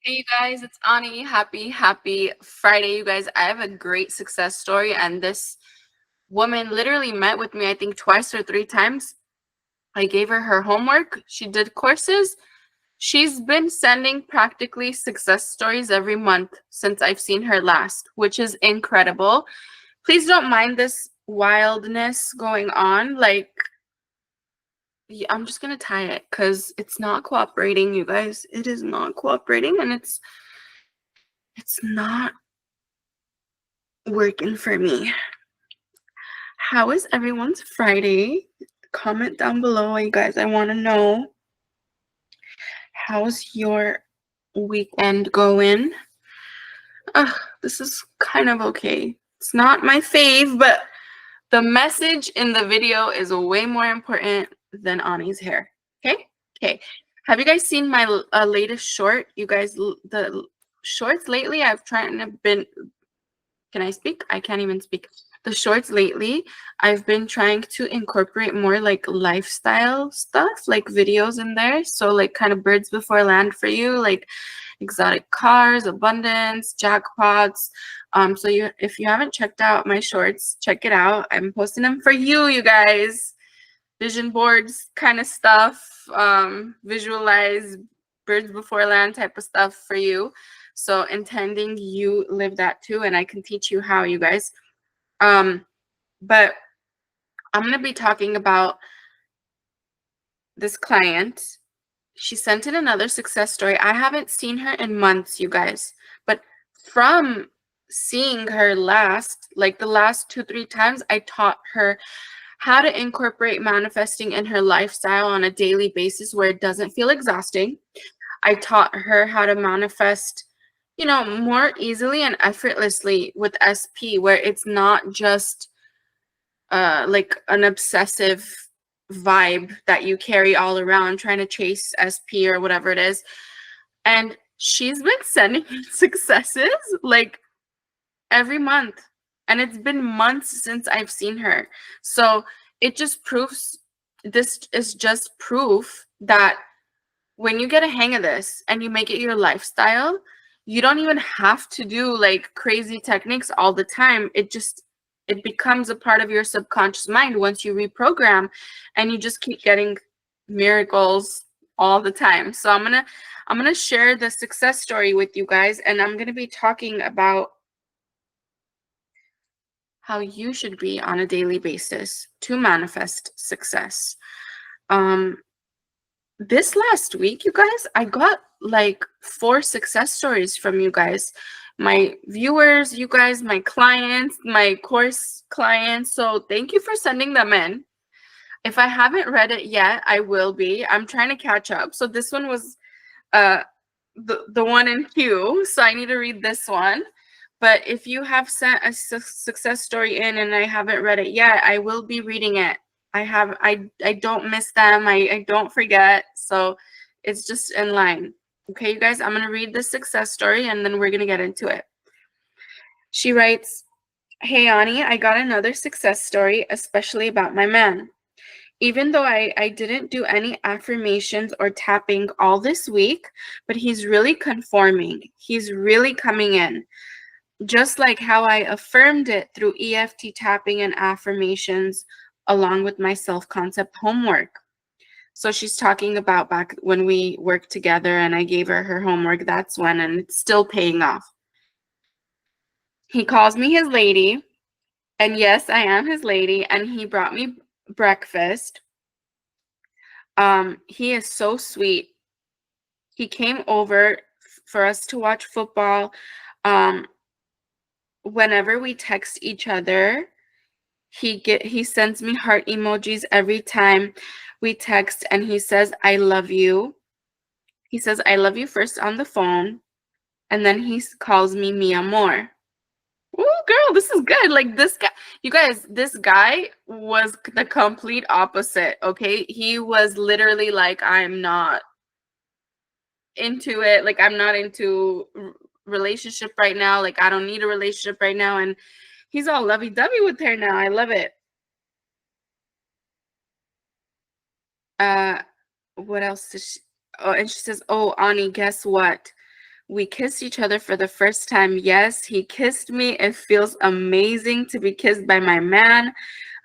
Hey you guys, it's Ani. Happy Friday, you guys. I have a great success story, and this woman literally met with me, I think, twice or three times. I gave her homework. She did courses. She's been sending practically success stories every month since I've seen her last, which is incredible. Please don't mind this wildness going on. Like, yeah, I'm just gonna tie it because it's not cooperating, you guys. It is not cooperating, and it's not working for me. How is everyone's Friday? Comment down below, you guys. I want to know, how's your weekend going? This is kind of okay. It's not my fave, but the message in the video is way more important than Ani's hair. Okay? Okay. Have you guys seen my latest short? You guys, the shorts lately, I've tried to been. Can I speak? I can't even speak. The shorts lately, I've been trying to incorporate more like lifestyle stuff, like videos in there. So like kind of birds before land for you, like exotic cars, abundance, jackpots. So if you haven't checked out my shorts, check it out. I'm posting them for you, you guys. Vision boards kind of stuff, visualize birds before land type of stuff for you. So intending you live that too, and I can teach you how, you guys. But I'm going to be talking about this client. She sent in another success story. I haven't seen her in months, you guys. But from seeing her last, like the last 2-3 times, I taught her how to incorporate manifesting in her lifestyle on a daily basis where it doesn't feel exhausting. I taught her how to manifest, more easily and effortlessly with SP, where it's not just like an obsessive vibe that you carry all around trying to chase SP or whatever it is. And she's been sending successes like every month. And it's been months since I've seen her. So it just proves, this is just proof that when you get a hang of this and you make it your lifestyle, you don't even have to do like crazy techniques all the time. It becomes a part of your subconscious mind once you reprogram, and you just keep getting miracles all the time. So I'm gonna share the success story with you guys, and I'm gonna be talking about how you should be on a daily basis to manifest success. This last week, you guys, I got like 4 success stories from you guys, my viewers, you guys, my clients, my course clients. So thank you for sending them in. If I haven't read it yet, I will be. I'm trying to catch up. So this one was the one in queue, so I need to read this one. But if you have sent a success story in and I haven't read it yet, I will be reading it. I don't miss them. I don't forget. So it's just in line. Okay, you guys, I'm going to read the success story and then we're going to get into it. She writes, "Hey, Ani, I got another success story, especially about my man. Even though I didn't do any affirmations or tapping all this week, but he's really conforming. He's really coming in. Just like how I affirmed it through EFT tapping and affirmations, along with my self-concept homework." So she's talking about back when we worked together and I gave her homework. That's when, and it's still paying off. He calls me his lady, and yes, I am his lady, and he brought me breakfast. He is so sweet. He came over for us to watch football. Whenever we text each other, he sends me heart emojis every time we text, and he says, "I love you." He says, "I love you" first on the phone, and then he calls me mi amor. Ooh, girl, this is good. Like this guy, you guys, this guy was the complete opposite, okay? He was literally like, I'm not into it. Like, I'm not into relationship right now. Like, I don't need a relationship right now. And he's all lovey-dovey with her now. I love it. What else does she? Oh, and she says, "Oh, Ani, guess what? We kissed each other for the first time. Yes, he kissed me. It feels amazing to be kissed by my man.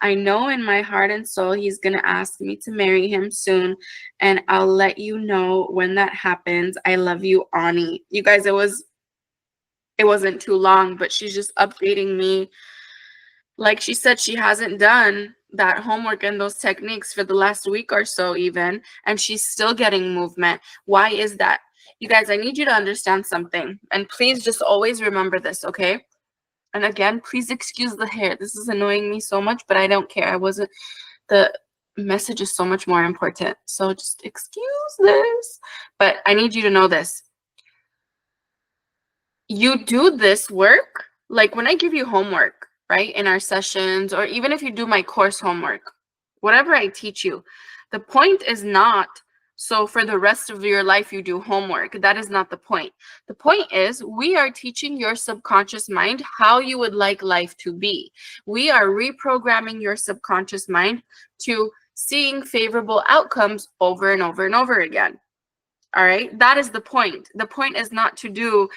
I know in my heart and soul he's going to ask me to marry him soon, and I'll let you know when that happens. I love you, Ani. You guys, it wasn't too long, but she's just updating me. Like she said, she hasn't done that homework and those techniques for the last week or so even, and she's still getting movement. Why is that? You guys, I need you to understand something, and please just always remember this, okay? And again, please excuse the hair. This is annoying me so much, but I don't care. The message is so much more important. So just excuse this. But I need you to know this. You do this work, like when I give you homework, right, in our sessions, or even if you do my course homework, whatever I teach you, the point is not so for the rest of your life you do homework. That is not the point. The point is we are teaching your subconscious mind how you would like life to be. We are reprogramming your subconscious mind to seeing favorable outcomes over and over and over again. All right, that is the point. The point is not to do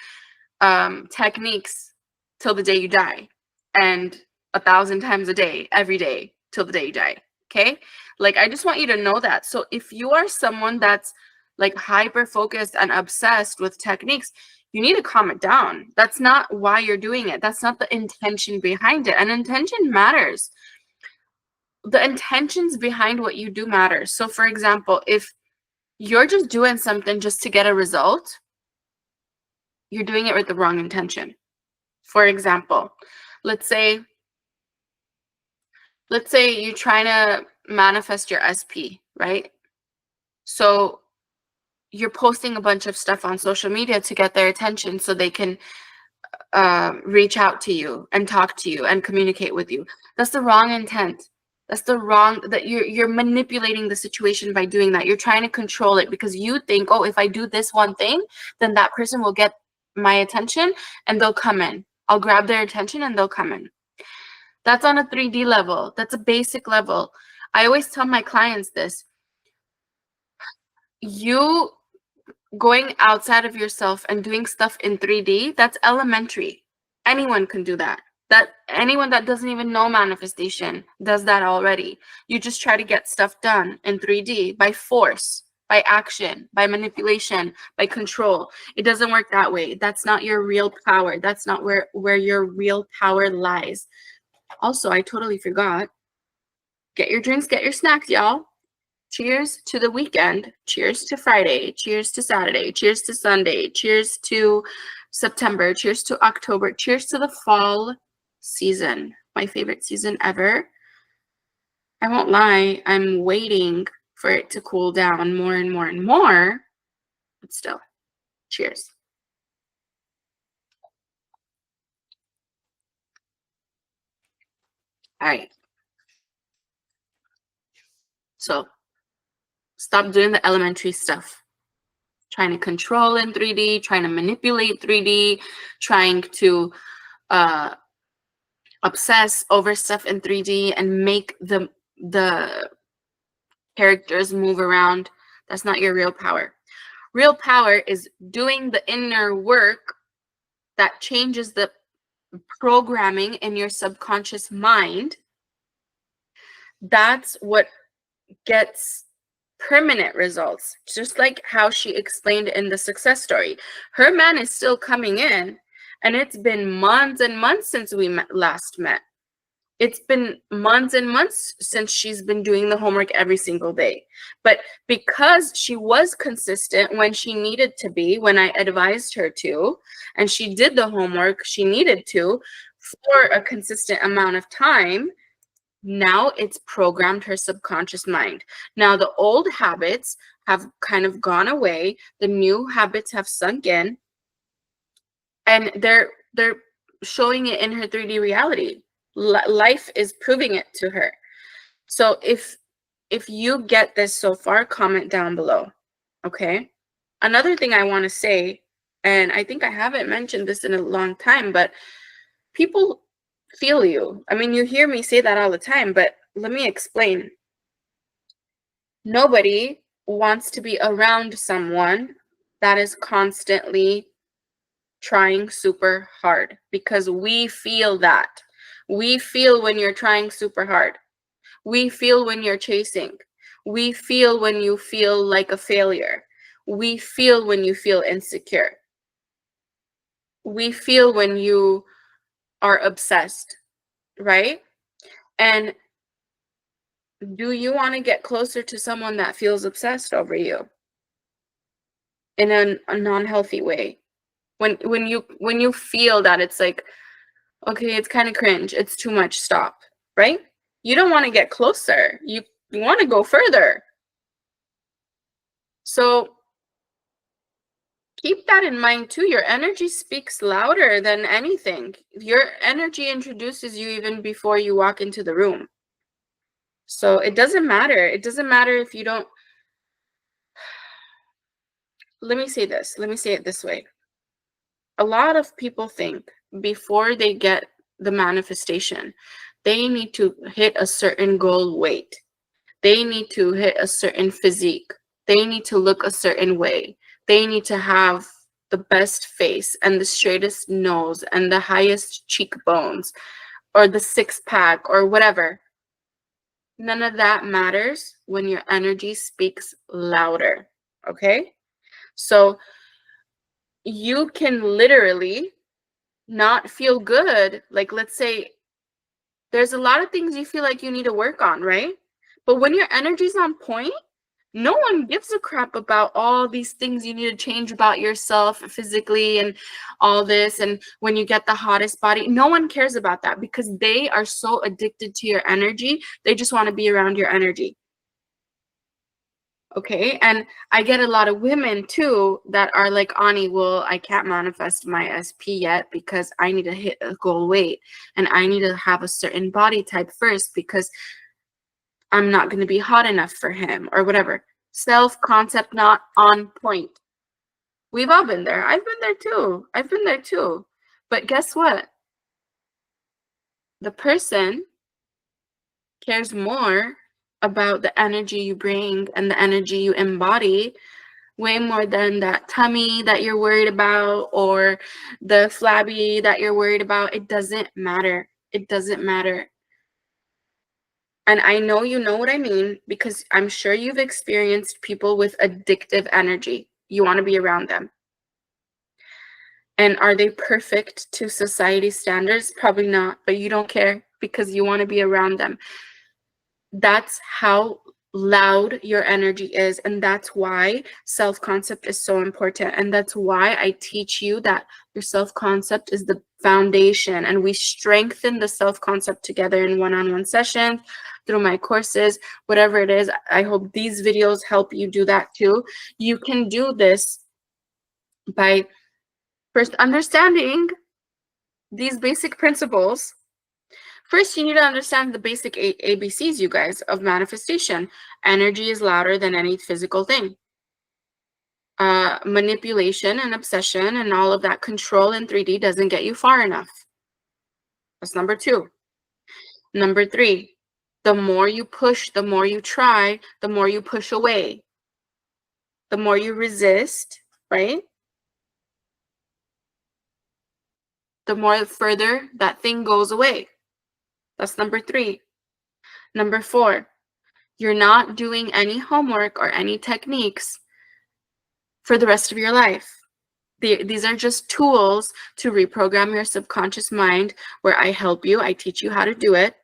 techniques till the day you die, and 1,000 times a day, every day, till the day you die. Okay? Like, I just want you to know that. So if you are someone that's like hyper focused and obsessed with techniques, you need to calm it down. That's not why you're doing it. That's not the intention behind it. And intention matters. The intentions behind what you do matters. So for example, if you're just doing something just to get a result, you're doing it with the wrong intention. For example, let's say you're trying to manifest your SP, right? So you're posting a bunch of stuff on social media to get their attention so they can reach out to you and talk to you and communicate with you. That's the wrong intent. That's the wrong, that you're manipulating the situation by doing that. You're trying to control it because you think, oh, if I do this one thing, then that person will get my attention and they'll come in. I'll grab their attention and they'll come in. That's on a 3D level. That's a basic level. I always tell my clients this. You going outside of yourself and doing stuff in 3D, that's elementary. Anyone can do that. Anyone that doesn't even know manifestation does that already. You just try to get stuff done in 3D by force, by action, by manipulation, by control. It doesn't work that way. That's not your real power. That's not where your real power lies. Also, I totally forgot. Get your drinks, get your snacks, y'all. Cheers to the weekend. Cheers to Friday. Cheers to Saturday. Cheers to Sunday. Cheers to September. Cheers to October. Cheers to the fall season. My favorite season ever. I won't lie. I'm waiting for it to cool down more and more and more. But still, cheers. All right. So stop doing the elementary stuff. Trying to control in 3D, trying to manipulate 3D, trying to obsess over stuff in 3D and make the characters move around. That's not your real power. Real power is doing the inner work that changes the programming in your subconscious mind. That's what gets permanent results, just like how she explained in the success story. Her man is still coming in, and it's been months and months since we last met. It's been months and months since she's been doing the homework every single day. But because she was consistent when she needed to be, when I advised her to, and she did the homework she needed to for a consistent amount of time, now it's programmed her subconscious mind. Now the old habits have kind of gone away. The new habits have sunk in, and they're showing it in her 3D reality. Life is proving it to her. So if you get this so far, comment down below. Okay. Another thing I want to say, and I think I haven't mentioned this in a long time, but people feel you. I mean, you hear me say that all the time, but let me explain. Nobody wants to be around someone that is constantly trying super hard, because we feel that. We feel when you're trying super hard. We feel when you're chasing. We feel when you feel like a failure. We feel when you feel insecure. We feel when you are obsessed, right? And do you want to get closer to someone that feels obsessed over you in a non-healthy way? When you feel that it's like, okay, it's kind of cringe, it's too much, stop, right? You don't want to get closer. You want to go further. So keep that in mind too. Your energy speaks louder than anything. Your energy introduces you even before you walk into the room. So it doesn't matter. It doesn't matter if you don't. Let me say this. Let me say it this way. A lot of people think before they get the manifestation, they need to hit a certain goal weight. They need to hit a certain physique. They need to look a certain way. They need to have the best face and the straightest nose and the highest cheekbones or the six pack or whatever. None of that matters when your energy speaks louder. Okay? So you can literally not feel good. Like, let's say there's a lot of things you feel like you need to work on, right? But when your energy's on point, no one gives a crap about all these things you need to change about yourself physically and all this. And when you get the hottest body, no one cares about that because they are so addicted to your energy. They just want to be around your energy. Okay. And I get a lot of women too that are like, Ani, well, I can't manifest my SP yet because I need to hit a goal weight and I need to have a certain body type first because I'm not going to be hot enough for him or whatever. Self-concept not on point. We've all been there. I've been there too. I've been there too. But guess what? The person cares more about the energy you bring and the energy you embody way more than that tummy that you're worried about or the flabby that you're worried about. It doesn't matter. It doesn't matter. And I know you know what I mean because I'm sure you've experienced people with addictive energy. You want to be around them. And are they perfect to society standards? Probably not, but you don't care because you want to be around them. That's how loud your energy is. And that's why self-concept is so important. And that's why I teach you that your self-concept is the foundation. And we strengthen the self-concept together in one-on-one sessions, through my courses, whatever it is. I hope these videos help you do that too. You can do this by first understanding these basic principles. First, you need to understand the basic ABCs, you guys, of manifestation. Energy is louder than any physical thing. Manipulation and obsession and all of that control in 3D doesn't get you far enough. That's number 2. Number 3, the more you push, the more you try, the more you push away. The more you resist, right? The more further that thing goes away. That's number 3. Number 4, you're not doing any homework or any techniques for the rest of your life. These are just tools to reprogram your subconscious mind where I help you, I teach you how to do it.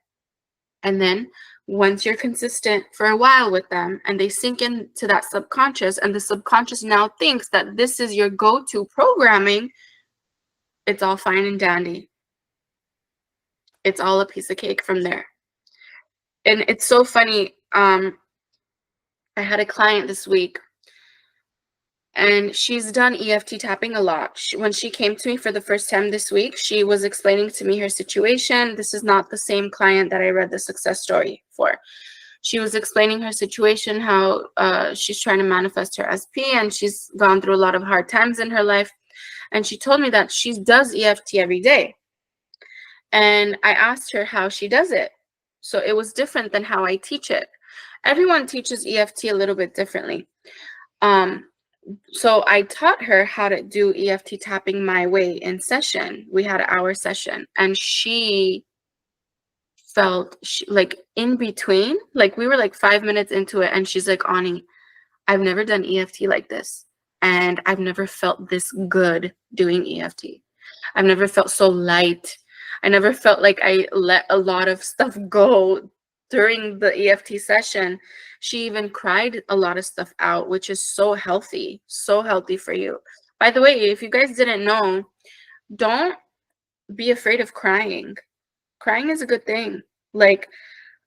And then once you're consistent for a while with them and they sink into that subconscious and the subconscious now thinks that this is your go-to programming, it's all fine and dandy. It's all a piece of cake from there. And it's so funny. I had a client this week and she's done EFT tapping a lot. When she came to me for the first time this week, she was explaining to me her situation. This is not the same client that I read the success story for. She was explaining her situation, how she's trying to manifest her SP and she's gone through a lot of hard times in her life. And she told me that she does EFT every day. And I asked her how she does it. So it was different than how I teach it. Everyone teaches EFT a little bit differently. So I taught her how to do EFT tapping my way in session. We had our session, and she felt like in between, like we were like 5 minutes into it, and she's like, Ani, I've never done EFT like this, and I've never felt this good doing EFT. I've never felt so light. I never felt like I let a lot of stuff go during the EFT session. She even cried a lot of stuff out, which is so healthy for you. By the way, if you guys didn't know, don't be afraid of crying. Crying is a good thing. Like,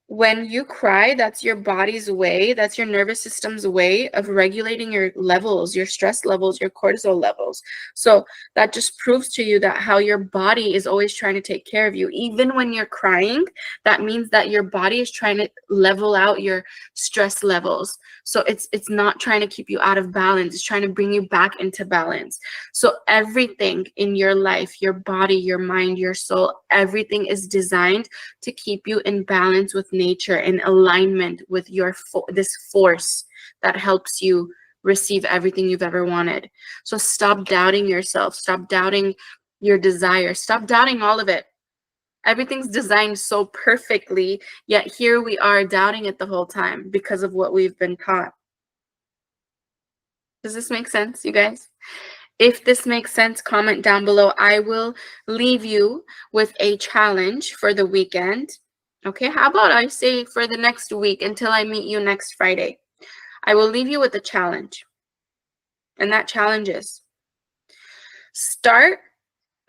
when you cry, that's your body's way, that's your nervous system's way of regulating your levels, your stress levels, your cortisol levels. So that just proves to you that how your body is always trying to take care of you. Even when you're crying, that means that your body is trying to level out your stress levels. So it's not trying to keep you out of balance. It's trying to bring you back into balance. So everything in your life, your body, your mind, your soul, everything is designed to keep you in balance with nature, in alignment with your this force that helps you receive everything you've ever wanted. So stop doubting yourself. Stop doubting your desire. Stop doubting all of it. Everything's designed so perfectly, yet here we are doubting it the whole time because of what we've been taught. Does this make sense, you guys? If this makes sense, comment down below. I will leave you with a challenge for the weekend. Okay, how about I say for the next week until I meet you next Friday? I will leave you with a challenge. And that challenge is start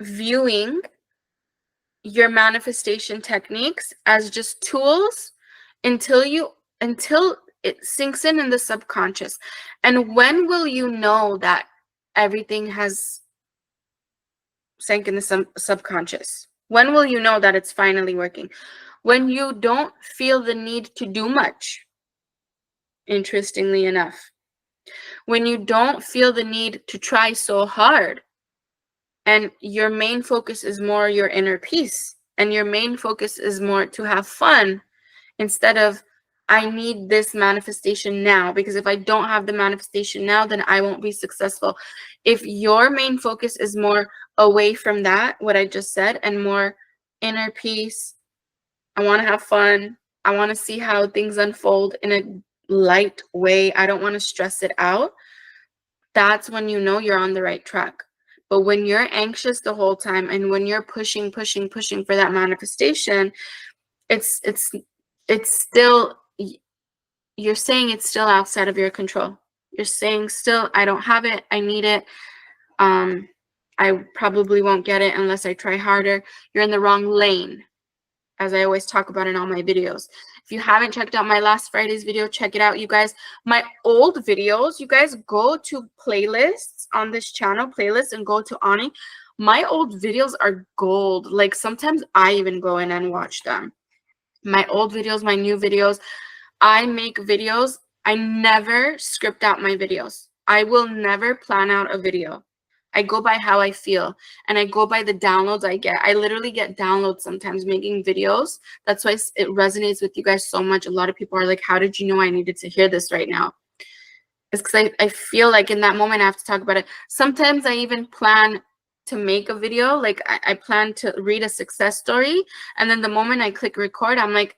viewing your manifestation techniques as just tools until it sinks in the subconscious. And when will you know that everything has sank in the subconscious? When will you know that it's finally working? When you don't feel the need to do much, interestingly enough. When you don't feel the need to try so hard, and your main focus is more your inner peace, and your main focus is more to have fun instead of I need this manifestation now, because if I don't have the manifestation now, then I won't be successful. If your main focus is more away from that, what I just said, and more inner peace, I want to have fun, I want to see how things unfold in a light way, I don't want to stress it out, that's when you know you're on the right track. But when you're anxious the whole time, and when you're pushing for that manifestation, it's still, you're saying it's still outside of your control. You're saying still, I don't have it, I need it, I probably won't get it unless I try harder. You're in the wrong lane, as I always talk about in all my videos. If you haven't checked out my last Friday's video, check it out, you guys. My old videos, you guys go to playlists on this channel, playlists, and go to Ani. My old videos are gold. Like, sometimes I even go in and watch them. My old videos, my new videos. I make videos. I never script out my videos. I will never plan out a video. I go by how I feel, and I go by the downloads I get. I literally get downloads sometimes making videos. That's why it resonates with you guys so much. A lot of people are like, how did you know I needed to hear this right now? It's because I feel like in that moment I have to talk about it. Sometimes I even plan to make a video. Like, I plan to read a success story, and then the moment I click record, I'm like,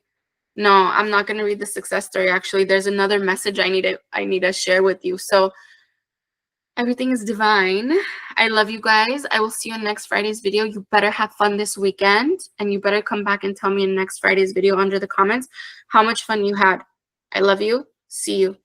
no, I'm not going to read the success story. Actually, there's another message I need to share with you. So everything is divine. I love you guys. I will see you in next Friday's video. You better have fun this weekend, and you better come back and tell me in next Friday's video under the comments how much fun you had. I love you. See you.